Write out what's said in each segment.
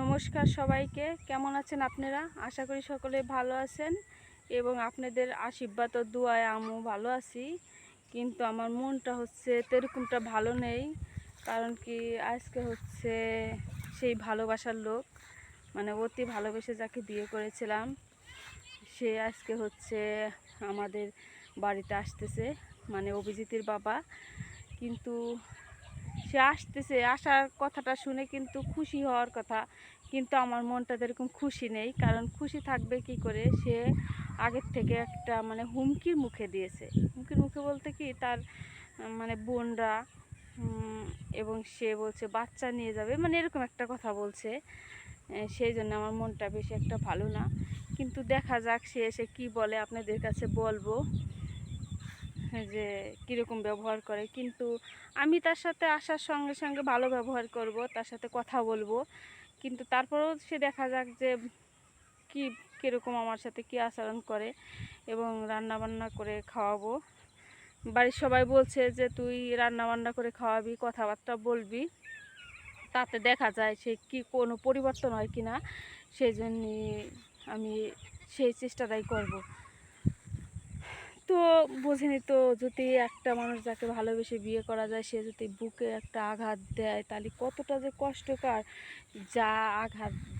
নমস্কার সবাইকে, কেমন আছেন আপনারা? আশা করি সকলে ভালো আছেন এবং আপনাদের আশীর্বাদ ও দোয়ায় আমিও ভালো আছি। কিন্তু আমার মনটা হচ্ছে তেরকমটা ভালো নেই। কারণ কি, আজকে হচ্ছে সেই ভালোবাসার লোক, মানে অতি ভালোবেসে যাকে বিয়ে করেছিলাম, সে আজকে হচ্ছে আমাদের বাড়িতে আসতেছে, মানে অভিজিতের বাবা। কিন্তু সে আসতেছে, আসার কথাটা শুনে কিন্তু খুশি হওয়ার কথা, কিন্তু আমার মনটা এরকম খুশি নেই। কারণ খুশি থাকবে কি করে, সে আগের থেকে একটা মানে হুমকির মুখে দিয়েছে। হুমকির মুখে বলতে কি, তার মানে বোনরা এবং সে বলছে বাচ্চা নিয়ে যাবে, মানে এরকম একটা কথা বলছে। সেই জন্য আমার মনটা বেশি একটা ভালো না। কিন্তু দেখা যাক সে এসে কী বলে, আপনাদের কাছে বলবো যে কীরকম ব্যবহার করে। কিন্তু আমি তার সাথে আসার সঙ্গে সঙ্গে ভালো ব্যবহার করব, তার সাথে কথা বলবো। কিন্তু তারপরেও সে দেখা যাক যে কীরকম আমার সাথে কী আচরণ করে, এবং রান্না বান্না করে খাওয়াবো। বাড়ির সবাই বলছে যে তুই রান্না বান্না করে খাওয়াবি, কথাবার্তা বলবি, তাতে দেখা যায় সে কি কোনো পরিবর্তন হয় কি না। সেই জন্যে আমি সেই চেষ্টাটাই করব। তো বোঝেনি তো, যদি একটা মানুষ যাকে ভালোবেসে বিয়ে করা যায়, সে যদি বুকে একটা আঘাত দেয় তাহলে কতটা যে কষ্টকর।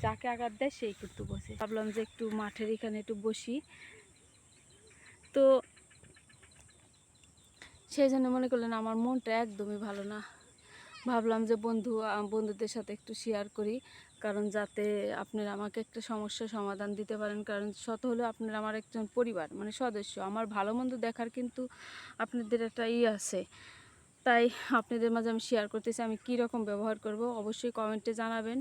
যাকে আঘাত দেয় সেই কিন্তু বোঝে। ভাবলাম যে একটু মাঠের এখানে একটু বসি, তো সেই জন্য মনে করলেন আমার মনটা একদমই ভালো না। ভাবলাম যে বন্ধুদের সাথে একটু শেয়ার করি, কারণ যাতে আপনারা আমাকে একটা সমস্যার সমাধান দিতে পারেন। কারণ শত হলেও আপনারা আমার একজন পরিবার, মানে সদস্য। আমার ভালো মন্দ দেখার কিন্তু আপনাদের একটা আছে। তাই আপনাদের মাঝে আমি শেয়ার করতেছি আমি কী রকম ব্যবহার করব, অবশ্যই কমেন্টে জানাবেন।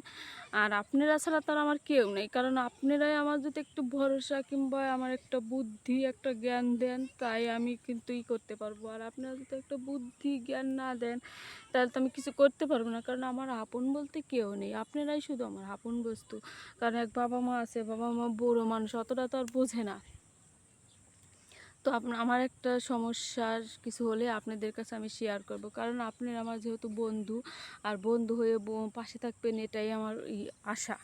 আর আপনারা ছাড়া তার আমার কেউ নেই, কারণ আপনারাই আমার যদি একটু ভরসা কিংবা আমার একটা বুদ্ধি একটা জ্ঞান দেন, তাই আমি কিন্তু করতে পারবো। আর আপনারা যদি একটা বুদ্ধি জ্ঞান না দেন, তাহলে তো আমি কিছু করতে পারবো না। কারণ আমার আপন বলতে কেউ নেই, আপনারাই শুধু আমার আপন বস্তু। কারণ এক বাবা মা আছে, বাবা মা বড়ো মানুষ, অতটা তো আর বোঝে না। তো আমার একটা সমস্যার কিছু হলে আপনাদের কাছে আমি শেয়ার করব, কারণ আপনারা আমার যেহেতু বন্ধু, আর বন্ধু হয়ে পাশে থাকবেন, এটাই আমার আশা।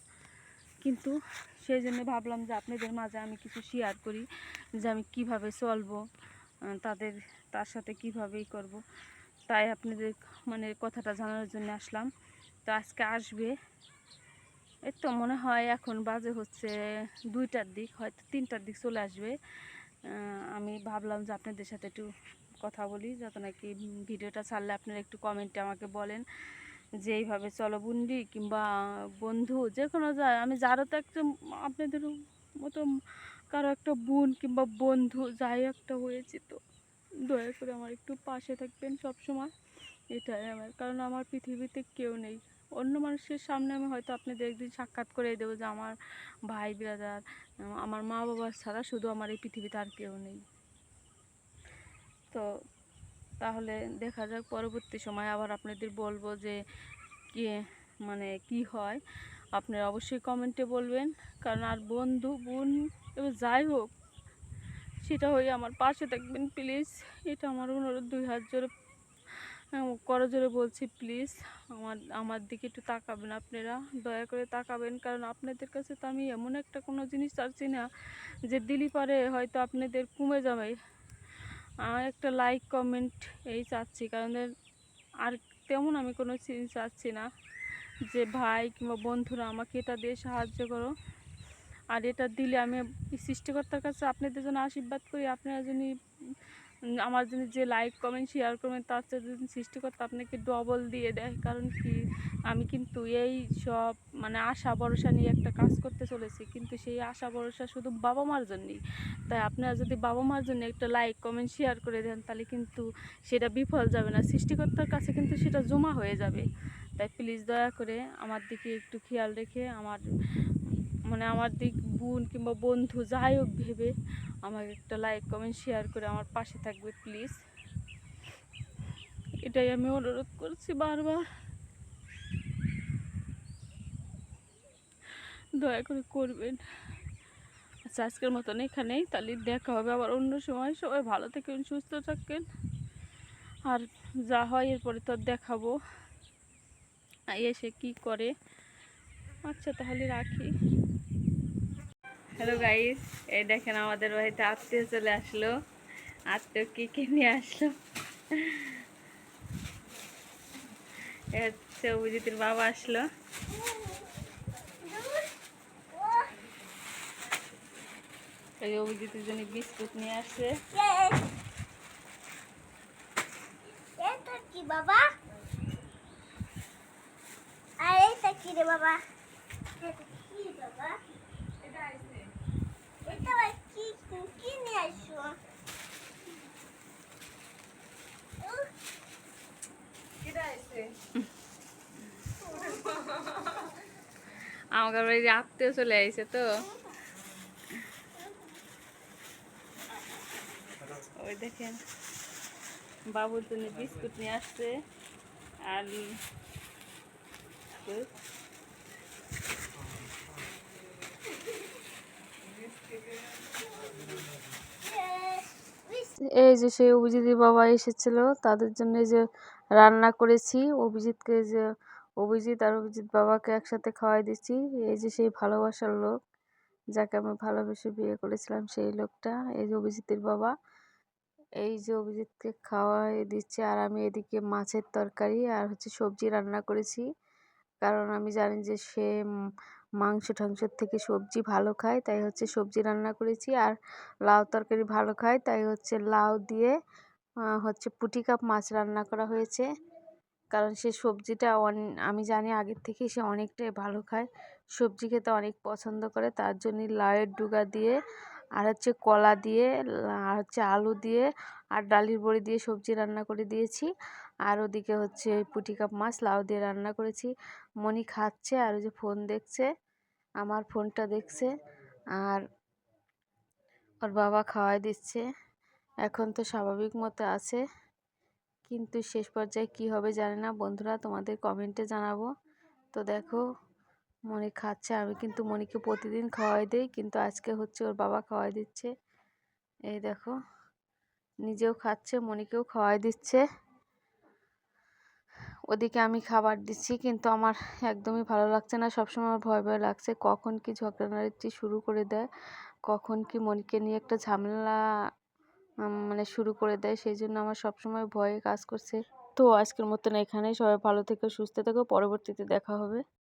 কিন্তু সেই জন্য ভাবলাম যে আপনাদের মাঝে আমি কিছু শেয়ার করি, যে আমি কিভাবে চলবো, তার সাথে কীভাবেই করব। তাই আপনাদের মানে কথাটা জানার জন্য আসলাম। তো আজকে আসবে, এই তো মনে হয় এখন বাজে হচ্ছে 2টার দিক, হয়তো 3টার দিক চলে আসবে। আমি ভাবলাম যে আপনাদের সাথে একটু কথা বলি, যাতে নাকি ভিডিওটা ছাড়লে আপনারা একটু কমেন্টে আমাকে বলেন যে এইভাবে চলো বন্ধু কিংবা বন্ধু, যে কোনো যায়, আমি যারও তো একটা আপনাদের মতো কারো একটা বোন কিংবা বন্ধু যাই একটা হয়েছে, তো দয়া করে আমার একটু পাশে থাকবেন সব সময়। এটাই আমার, কারণ আমার পৃথিবীতে কেউ নেই। অন্য মানুষের সামনে আমি হয়তো আপনাদের একদিন সাক্ষাৎ করে দেবো যে আমার ভাই ব্রাদার, আমার মা বাবার ছাড়া শুধু আমার এই পৃথিবীতে আর কেউ নেই। তো তাহলে দেখা যাক, পরবর্তী সময় আবার আপনাদের বলবো যে কি মানে কি হয়। আপনারা অবশ্যই কমেন্টে বলবেন, কারণ আর বন্ধু বোন এবার যাই হোক, সেটা হয়ে আমার পাশে থাকবেন প্লিজ। এটা আমার অনুরোধ, 2 হাত জোরে করজোরে বলছি, প্লিজ আমার দিকে একটু তাকাবেন, আপনারা দয়া করে তাকাবেন। কারণ আপনাদের কাছে তো আমি এমন একটা কোনো জিনিস চাচ্ছি না যে দিলি পারে হয়তো আপনাদের কমে যাবে। একটা লাইক কমেন্ট এই চাচ্ছি, কারণ আর তেমন আমি কোনো জিনিস চাচ্ছি না যে ভাই কিংবা বন্ধুরা আমাকে এটা দিয়ে সাহায্য করো। আর এটা দিলে আমি সৃষ্টিকর্তার কাছে আপনাদের জন্য আশীর্বাদ করি, আপনারা যদি আমার জন্য যে লাইক কমেন্ট শেয়ার করবেন, তার চেয়ে যদি সৃষ্টিকর্তা আপনাকে ডবল দিয়ে দেয়। কারণ কি, আমি কিন্তু এই সব মানে আশা ভরসা নিয়ে একটা কাজ করতে চলেছি, কিন্তু সেই আশা ভরসা শুধু বাবা মার জন্যই। তাই আপনারা যদি বাবা মার জন্য একটা লাইক কমেন্ট শেয়ার করে দেন, তাহলে কিন্তু সেটা বিফল যাবে না, সৃষ্টিকর্তার কাছে কিন্তু সেটা জমা হয়ে যাবে। তাই প্লিজ দয়া করে আমার দিকে একটু খেয়াল রেখে আমার দিক বোন কিংবা বন্ধু যাই হোক ভেবে আমাকে একটা লাইক কমেন্ট শেয়ার করে আমার পাশে থাকবে প্লিজ। এটাই আমি অনুরোধ করছি বারবার, দয়া করে করবেন। আচ্ছা, আজকের মতন এখানেই, তাহলে দেখা হবে আবার অন্য সময়। সবাই ভালো থাকেন, সুস্থ থাকেন, আর যা হয় এরপরে তো দেখাবো এসে কি করে। আচ্ছা তাহলে রাখি। হ্যালো গাইস, এই দেখেন আমাদের বাড়িতে আত্মীয় চলে আসলো। আত্মীয় কি নিয়ে আসলো, এ হচ্ছে অভিজিতের বাবা আসলো। এই অভিজিতের জন্য বিস্কুট নিয়ে আসছে। কি বাবা? আর এটা কি রে বাবা? এটা কি বাবা? এটা কি নিয়ে আসছো? আমার বাড়ি আত্মীয় চলে আইছে তো, ওই দেখেন বাবুর জন্য বিস্কুট নিয়ে আসছে। আর এই যে সেই অভিজিতের বাবা এসেছিল, তাদের জন্য যে রান্না করেছি। অভিজিৎকে যে অভিজিৎ আর অভিজিৎ বাবাকে একসাথে খাওয়াই দিচ্ছি। এই যে সেই ভালোবাসার লোক, যাকে আমি ভালোবেসে বিয়ে করেছিলাম, সেই লোকটা এই যে অভিজিতের বাবা। এই যে অভিজিৎকে খাওয়াই দিচ্ছে, আর আমি এদিকে মাছের তরকারি আর হচ্ছে সবজি রান্না করেছি। কারণ আমি জানি যে সে মাংস টাংসের থেকে সবজি ভালো খায়, তাই হচ্ছে সবজি রান্না করেছি। আর লাউ তরকারি ভালো খায়, তাই হচ্ছে লাউ দিয়ে হচ্ছে পুঁটি কাপ মাছ রান্না করা হয়েছে। কারণ সে সবজিটা আমি জানি আগের থেকে সে অনেকটাই ভালো খায়, সবজি খেতে অনেক পছন্দ করে। তার জন্যই লাউয়ের ডুগা দিয়ে আর হচ্ছে কলা দিয়ে আর হচ্ছে আলু দিয়ে আর ডালির বড়ি দিয়ে সবজি রান্না করে দিয়েছি। আর ওদিকে হচ্ছে পুঁটি কাপ মাছ লাউ দিয়ে রান্না করেছি। মনি খাচ্ছে আর ওই যে ফোন দেখছে, আমার ফোনটা দেখছে। আর ওর বাবা খাওয়াই দিচ্ছে। এখন তো স্বাভাবিক মতো আছে, কিন্তু শেষ পর্যায়ে কি হবে জানি না। বন্ধুরা তোমাদের কমেন্টে জানাবো। তো দেখো মনি খাচ্ছে, আমি কিন্তু মনিকে প্রতিদিন খাওয়াই দিই, কিন্তু আজকে হচ্ছে ওর বাবা খাওয়াই দিচ্ছে। এই দেখো নিজেও খাচ্ছে, মনিকেও খাওয়াই দিচ্ছে। ওদিকে আমি খাবার দিচ্ছি, কিন্তু আমার একদমই ভালো লাগছে না। সবসময় আমার ভয় ভয় লাগছে, কখন কি ঝগড়াঝাটি শুরু করে দেয়, কখন কি মনিকে নিয়ে একটা ঝামেলা মানে শুরু করে দেয়। সেই জন্য আমার সবসময় ভয়ে কাজ করছে। তো আজকের মতন এখানেই, সবাই ভালো থেকো, সুস্থ থেকো, পরবর্তীতে দেখা হবে।